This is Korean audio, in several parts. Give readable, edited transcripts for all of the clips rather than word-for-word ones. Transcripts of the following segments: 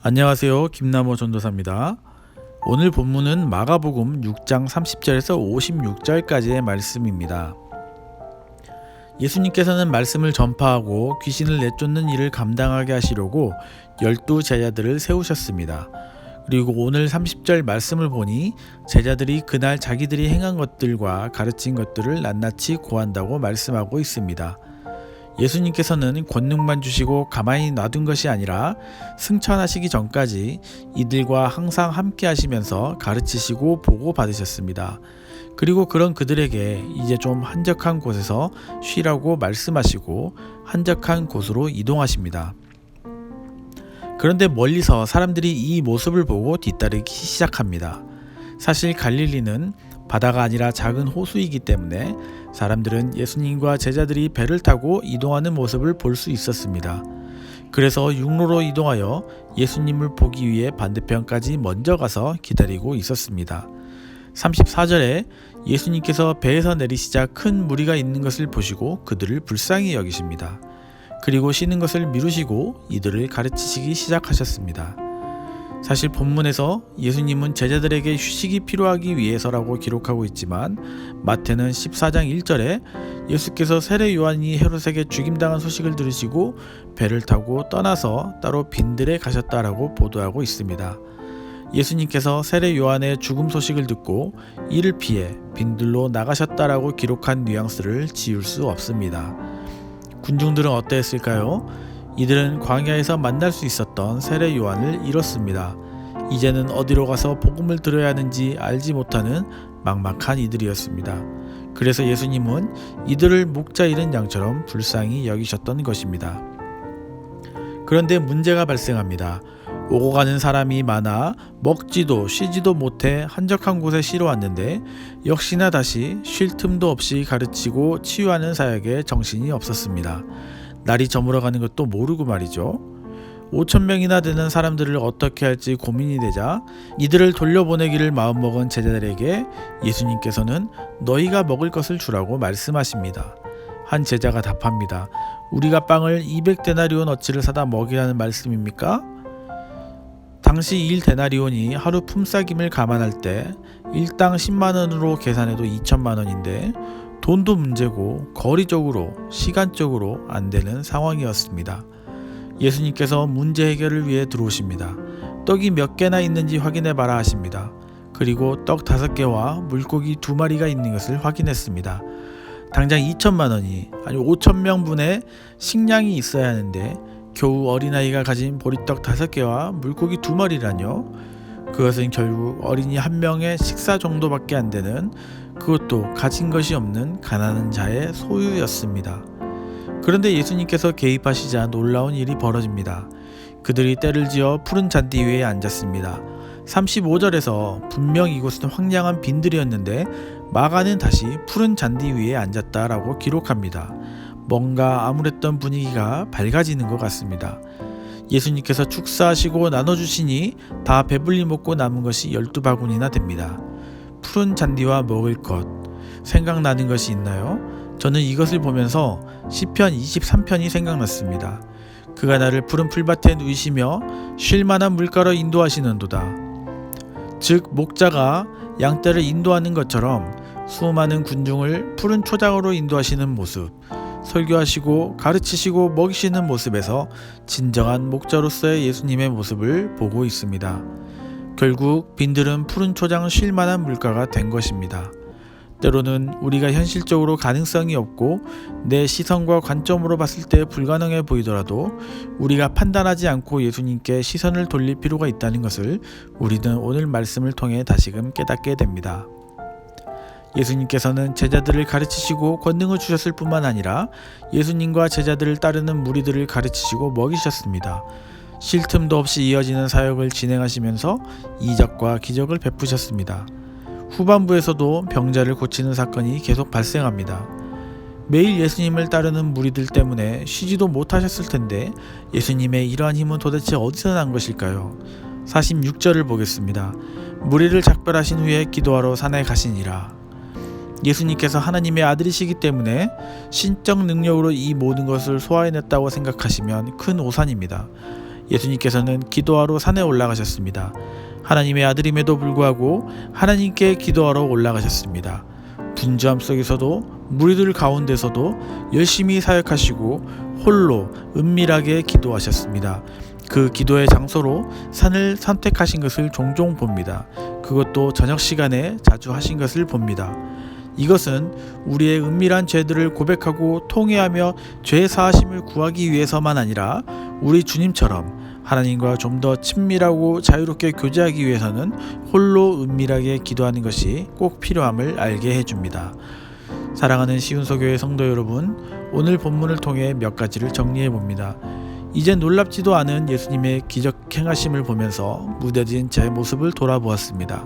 안녕하세요. 김남호 전도사입니다. 오늘 본문은 마가복음 6장 30절에서 56절까지의 말씀입니다. 예수님께서는 말씀을 전파하고 귀신을 내쫓는 일을 감당하게 하시려고 12 제자들을 세우셨습니다. 그리고 오늘 30절 말씀을 보니 제자들이 그날 자기들이 행한 것들과 가르친 것들을 낱낱이 고한다고 말씀하고 있습니다. 예수님께서는 권능만 주시고 가만히 놔둔 것이 아니라 승천하시기 전까지 이들과 항상 함께 하시면서 가르치시고 보고받으셨습니다. 그리고 그런 그들에게 이제 좀 한적한 곳에서 쉬라고 말씀하시고 한적한 곳으로 이동하십니다. 그런데 멀리서 사람들이 이 모습을 보고 뒤따르기 시작합니다. 사실 갈릴리는 바다가 아니라 작은 호수이기 때문에 사람들은 예수님과 제자들이 배를 타고 이동하는 모습을 볼 수 있었습니다. 그래서 육로로 이동하여 예수님을 보기 위해 반대편까지 먼저 가서 기다리고 있었습니다. 34절에 예수님께서 배에서 내리시자 큰 무리가 있는 것을 보시고 그들을 불쌍히 여기십니다. 그리고 쉬는 것을 미루시고 이들을 가르치시기 시작하셨습니다. 사실 본문에서 예수님은 제자들에게 휴식이 필요하기 위해서라고 기록하고 있지만 마태는 14장 1절에 예수께서 세례 요한이 헤롯에게 죽임당한 소식을 들으시고 배를 타고 떠나서 따로 빈들에 가셨다라고 보도하고 있습니다. 예수님께서 세례 요한의 죽음 소식을 듣고 이를 피해 빈들로 나가셨다라고 기록한 뉘앙스를 지울 수 없습니다. 군중들은 어떠했을까요? 이들은 광야에서 만날 수 있었던 세례 요한을 잃었습니다. 이제는 어디로 가서 복음을 들어야 하는지 알지 못하는 막막한 이들이었습니다. 그래서 예수님은 이들을 목자 잃은 양처럼 불쌍히 여기셨던 것입니다. 그런데 문제가 발생합니다. 오고 가는 사람이 많아 먹지도 쉬지도 못해 한적한 곳에 쉬러 왔는데 역시나 다시 쉴 틈도 없이 가르치고 치유하는 사역에 정신이 없었습니다. 날이 저물어가는 것도 모르고 말이죠. 5,000명이나 되는 사람들을 어떻게 할지 고민이 되자 이들을 돌려보내기를 마음먹은 제자들에게 예수님께서는 너희가 먹을 것을 주라고 말씀하십니다. 한 제자가 답합니다. 우리가 빵을 200데나리온 어치를 사다 먹이라는 말씀입니까? 당시 1데나리온이 하루 품삯임을 감안할 때 일당 10만원으로 계산해도 2천만원인데 돈도 문제고 거리적으로 시간적으로 안 되는 상황이었습니다. 예수님께서 문제 해결을 위해 들어오십니다. 떡이 몇 개나 있는지 확인해 봐라 하십니다. 그리고 떡 5개와 물고기 2마리가 있는 것을 확인했습니다. 당장 2천만원이 아니 5,000명분의 식량이 있어야 하는데 겨우 어린아이가 가진 보리떡 5개와 물고기 2마리라뇨? 그것은 결국 어린이 한 명의 식사 정도밖에 안 되는 그것도 가진 것이 없는 가난한 자의 소유였습니다. 그런데 예수님께서 개입하시자 놀라운 일이 벌어집니다. 그들이 때를 지어 푸른 잔디 위에 앉았습니다. 35절에서 분명 이곳은 황량한 빈들이었는데 마가는 다시 푸른 잔디 위에 앉았다라고 기록합니다. 뭔가 암울했던 분위기가 밝아지는 것 같습니다. 예수님께서 축사하시고 나눠주시니 다 배불리 먹고 남은 것이 12바구니나 됩니다. 푸른 잔디와 먹을 것, 생각나는 것이 있나요? 저는 이것을 보면서 시편 23편이 생각났습니다. 그가 나를 푸른 풀밭에 누이시며 쉴만한 물가로 인도하시는도다. 즉 목자가 양떼를 인도하는 것처럼 수많은 군중을 푸른 초장으로 인도하시는 모습, 설교하시고 가르치시고 먹이시는 모습에서 진정한 목자로서의 예수님의 모습을 보고 있습니다. 결국 빈들은 푸른 초장을 쉴 만한 물가가 된 것입니다. 때로는 우리가 현실적으로 가능성이 없고 내 시선과 관점으로 봤을 때 불가능해 보이더라도 우리가 판단하지 않고 예수님께 시선을 돌릴 필요가 있다는 것을 우리는 오늘 말씀을 통해 다시금 깨닫게 됩니다. 예수님께서는 제자들을 가르치시고 권능을 주셨을 뿐만 아니라 예수님과 제자들을 따르는 무리들을 가르치시고 먹이셨습니다. 쉴 틈도 없이 이어지는 사역을 진행하시면서 이적과 기적을 베푸셨습니다. 후반부에서도 병자를 고치는 사건이 계속 발생합니다. 매일 예수님을 따르는 무리들 때문에 쉬지도 못하셨을 텐데 예수님의 이러한 힘은 도대체 어디서 난 것일까요? 46절을 보겠습니다. 무리를 작별하신 후에 기도하러 산에 가시니라. 예수님께서 하나님의 아들이시기 때문에 신적 능력으로 이 모든 것을 소화해냈다고 생각하시면 큰 오산입니다. 예수님께서는 기도하러 산에 올라가셨습니다. 하나님의 아들임에도 불구하고 하나님께 기도하러 올라가셨습니다. 분주함 속에서도 무리들 가운데서도 열심히 사역하시고 홀로 은밀하게 기도하셨습니다. 그 기도의 장소로 산을 선택하신 것을 종종 봅니다. 그것도 저녁 시간에 자주 하신 것을 봅니다. 이것은 우리의 은밀한 죄들을 고백하고 통회하며 죄 사하심을 구하기 위해서만 아니라 우리 주님처럼 하나님과 좀 더 친밀하고 자유롭게 교제하기 위해서는 홀로 은밀하게 기도하는 것이 꼭 필요함을 알게 해줍니다. 사랑하는 시운서교회 성도 여러분, 오늘 본문을 통해 몇 가지를 정리해 봅니다. 이제 놀랍지도 않은 예수님의 기적 행하심을 보면서 무뎌진 제 모습을 돌아보았습니다.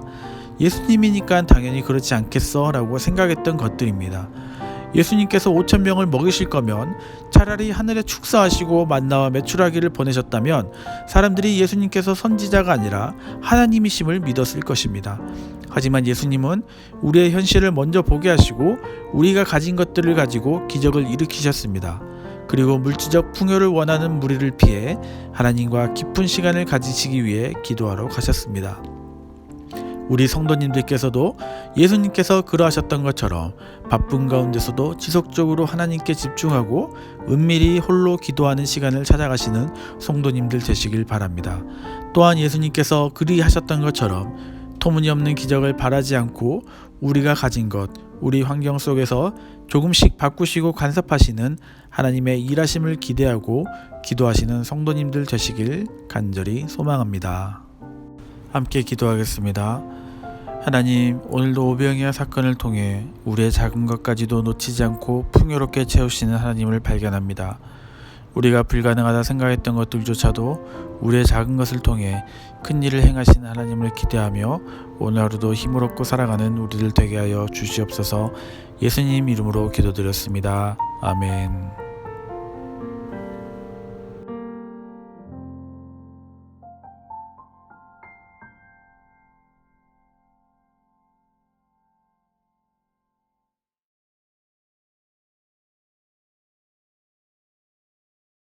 예수님이니까 당연히 그렇지 않겠어 라고 생각했던 것들입니다. 예수님께서 5,000명을 먹이실 거면 차라리 하늘에 축사하시고 만나와 메추라기를 보내셨다면 사람들이 예수님께서 선지자가 아니라 하나님이심을 믿었을 것입니다. 하지만 예수님은 우리의 현실을 먼저 보게 하시고 우리가 가진 것들을 가지고 기적을 일으키셨습니다. 그리고 물질적 풍요를 원하는 무리를 피해 하나님과 깊은 시간을 가지시기 위해 기도하러 가셨습니다. 우리 성도님들께서도 예수님께서 그러하셨던 것처럼 바쁜 가운데서도 지속적으로 하나님께 집중하고 은밀히 홀로 기도하는 시간을 찾아가시는 성도님들 되시길 바랍니다. 또한 예수님께서 그리하셨던 것처럼 터무니없는 기적을 바라지 않고 우리가 가진 것, 우리 환경 속에서 조금씩 바꾸시고 간섭하시는 하나님의 일하심을 기대하고 기도하시는 성도님들 되시길 간절히 소망합니다. 함께 기도하겠습니다. 하나님, 오늘도 오병이어 사건을 통해 우리의 작은 것까지도 놓치지 않고 풍요롭게 채우시는 하나님을 발견합니다. 우리가 불가능하다 생각했던 것들조차도 우리의 작은 것을 통해 큰 일을 행하시는 하나님을 기대하며 오늘 하루도 힘을 얻고 살아가는 우리들 되게 하여 주시옵소서. 예수님 이름으로 기도드렸습니다. 아멘.